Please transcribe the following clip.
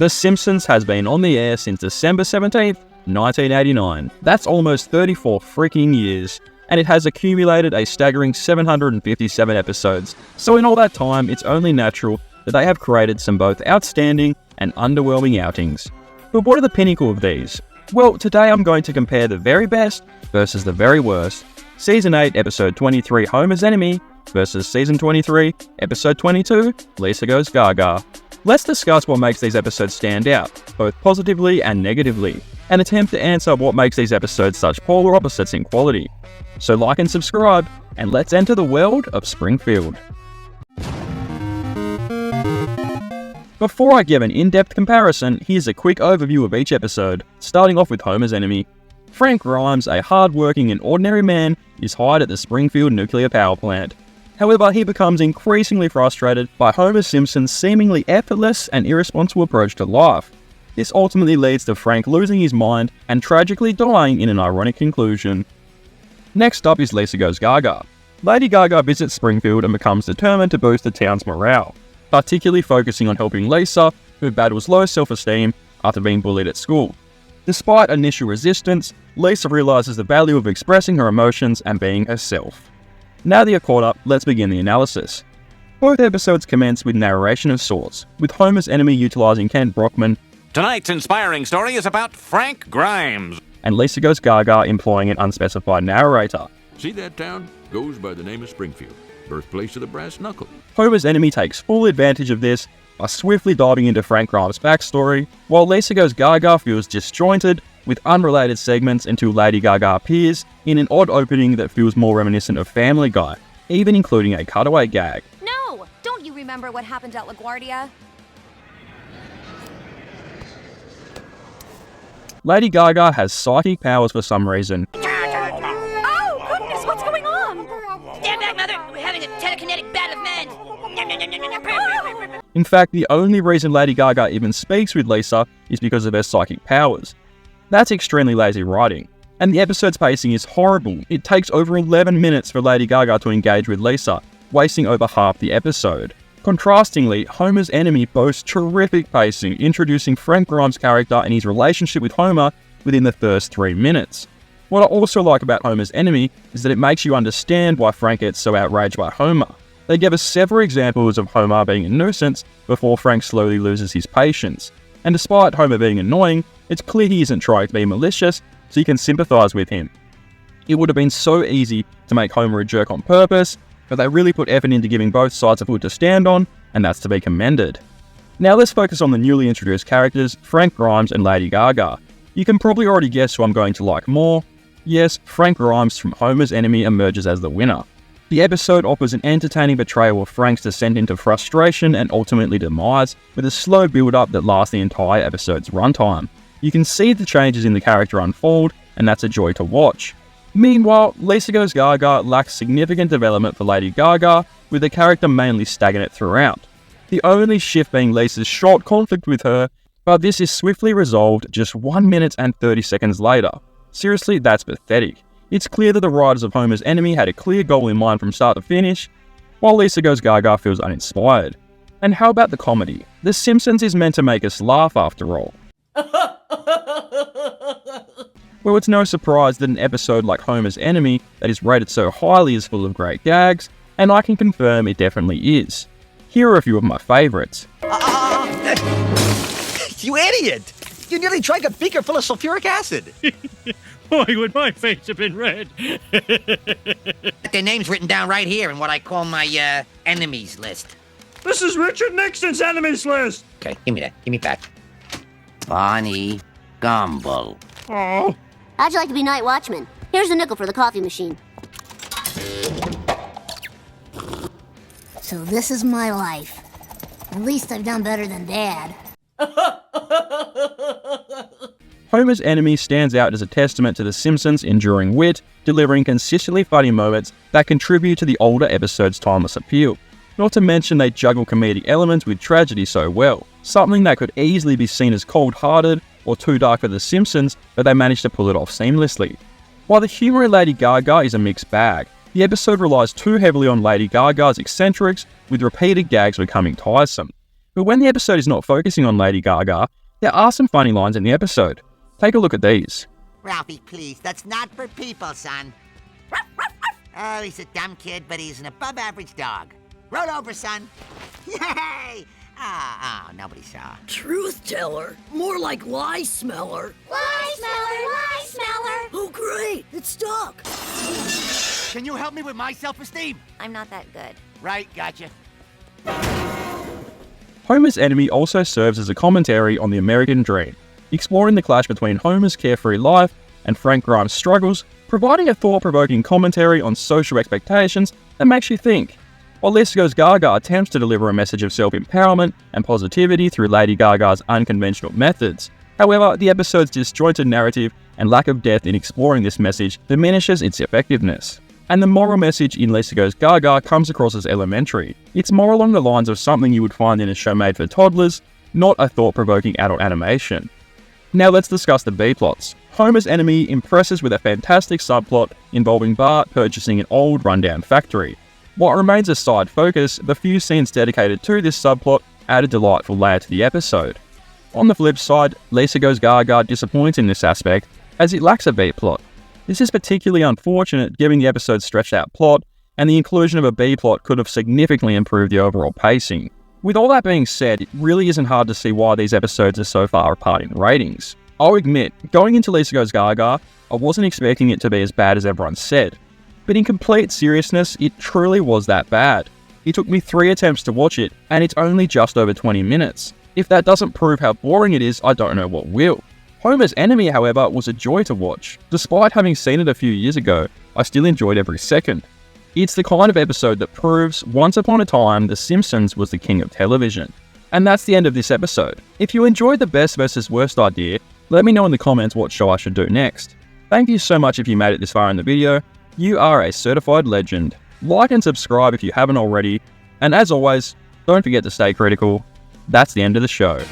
The Simpsons has been on the air since December 17th, 1989. That's almost 34 freaking years, and it has accumulated a staggering 757 episodes. So in all that time, it's only natural that they have created some both outstanding and underwhelming outings. But what are the pinnacle of these? Well, today I'm going to compare the very best versus the very worst. Season 8, Episode 23, Homer's Enemy, versus Season 23, Episode 22, Lisa Goes Gaga. Let's discuss what makes these episodes stand out, both positively and negatively, and attempt to answer what makes these episodes such polar opposites in quality. So like and subscribe, and let's enter the world of Springfield. Before I give an in-depth comparison, here's a quick overview of each episode, starting off with Homer's Enemy. Frank Grimes, a hard-working and ordinary man, is hired at the Springfield nuclear power plant. However, he becomes increasingly frustrated by Homer Simpson's seemingly effortless and irresponsible approach to life. This ultimately leads to Frank losing his mind and tragically dying in an ironic conclusion. Next up is Lisa Goes Gaga. Lady Gaga visits Springfield and becomes determined to boost the town's morale, particularly focusing on helping Lisa, who battles low self-esteem after being bullied at school. Despite initial resistance, Lisa realizes the value of expressing her emotions and being herself. Now that you're caught up, let's begin the analysis. Both episodes commence with narration of sorts, with Homer's Enemy utilizing Kent Brockman. Tonight's inspiring story is about Frank Grimes. And Lisa Goes Gaga employing an unspecified narrator. See that town? Goes by the name of Springfield, birthplace of the brass knuckle. Homer's Enemy takes full advantage of this by swiftly diving into Frank Grimes' backstory, while Lisa Goes Gaga feels disjointed with unrelated segments until Lady Gaga appears in an odd opening that feels more reminiscent of Family Guy, even including a cutaway gag. No! Don't you remember what happened at LaGuardia? Lady Gaga has psychic powers for some reason. Oh, goodness, what's going on? Stand back, Mother! We're having a telekinetic battle of men! In fact, the only reason Lady Gaga even speaks with Lisa is because of her psychic powers. That's extremely lazy writing, and the episode's pacing is horrible. It takes over 11 minutes for Lady Gaga to engage with Lisa, wasting over half the episode. Contrastingly, Homer's Enemy boasts terrific pacing, introducing Frank Grimes' character and his relationship with Homer within the first 3 minutes. What I also like about Homer's Enemy is that it makes you understand why Frank gets so outraged by Homer. They give us several examples of Homer being a nuisance before Frank slowly loses his patience. And despite Homer being annoying, it's clear he isn't trying to be malicious, so you can sympathise with him. It would have been so easy to make Homer a jerk on purpose, but they really put effort into giving both sides a foot to stand on, and that's to be commended. Now let's focus on the newly introduced characters, Frank Grimes and Lady Gaga. You can probably already guess who I'm going to like more. Yes, Frank Grimes from Homer's Enemy emerges as the winner. The episode offers an entertaining portrayal of Frank's descent into frustration and ultimately demise, with a slow build-up that lasts the entire episode's runtime. You can see the changes in the character unfold, and that's a joy to watch. Meanwhile, Lisa Goes Gaga lacks significant development for Lady Gaga, with the character mainly stagnant throughout. The only shift being Lisa's short conflict with her, but this is swiftly resolved just 1 minute and 30 seconds later. Seriously, that's pathetic. It's clear that the writers of Homer's Enemy had a clear goal in mind from start to finish, while Lisa Goes Gaga feels uninspired. And how about the comedy? The Simpsons is meant to make us laugh after all. Well, it's no surprise that an episode like Homer's Enemy that is rated so highly is full of great gags, and I can confirm it definitely is. Here are a few of my favourites. You idiot! You nearly drank a beaker full of sulfuric acid! Boy, would my face have been red. Their name's written down right here in what I call my, enemies list. This is Richard Nixon's enemies list. Okay, give me that. Give me back. Bonnie Gumble. Oh. How'd you like to be night watchman? Here's a nickel for the coffee machine. So this is my life. At least I've done better than Dad. Homer's Enemy stands out as a testament to The Simpsons' enduring wit, delivering consistently funny moments that contribute to the older episode's timeless appeal. Not to mention they juggle comedic elements with tragedy so well, something that could easily be seen as cold-hearted or too dark for The Simpsons, but they managed to pull it off seamlessly. While the humour in Lady Gaga is a mixed bag, the episode relies too heavily on Lady Gaga's eccentrics, with repeated gags becoming tiresome. But when the episode is not focusing on Lady Gaga, there are some funny lines in the episode. Take a look at these. Ralphie, please, that's not for people, son. Oh, he's a dumb kid, but he's an above-average dog. Roll over, son. Yay! Oh, nobody saw. Truth teller. More like lie smeller. Lie smeller, lie smeller. Oh, great. It's stuck. Can you help me with my self-esteem? I'm not that good. Right, gotcha. Homer's Enemy also serves as a commentary on the American dream, exploring the clash between Homer's carefree life and Frank Grimes' struggles, providing a thought-provoking commentary on social expectations that makes you think. While Lisa Goes Gaga attempts to deliver a message of self-empowerment and positivity through Lady Gaga's unconventional methods, however, the episode's disjointed narrative and lack of depth in exploring this message diminishes its effectiveness. And the moral message in Lisa Goes Gaga comes across as elementary. It's more along the lines of something you would find in a show made for toddlers, not a thought-provoking adult animation. Now let's discuss the B-plots. Homer's Enemy impresses with a fantastic subplot involving Bart purchasing an old rundown factory. While it remains a side focus, the few scenes dedicated to this subplot add a delightful layer to the episode. On the flip side, Lisa Goes Gaga disappoints in this aspect, as it lacks a B-plot. This is particularly unfortunate given the episode's stretched out plot, and the inclusion of a B-plot could have significantly improved the overall pacing. With all that being said, it really isn't hard to see why these episodes are so far apart in ratings. I'll admit, going into Lisa Goes Gaga, I wasn't expecting it to be as bad as everyone said. But in complete seriousness, it truly was that bad. It took me 3 attempts to watch it, and it's only just over 20 minutes. If that doesn't prove how boring it is, I don't know what will. Homer's Enemy, however, was a joy to watch. Despite having seen it a few years ago, I still enjoyed every second. It's the kind of episode that proves, once upon a time, The Simpsons was the king of television. And that's the end of this episode. If you enjoyed the best versus worst idea, let me know in the comments what show I should do next. Thank you so much if you made it this far in the video. You are a certified legend. Like and subscribe if you haven't already. And as always, don't forget to stay critical. That's the end of the show.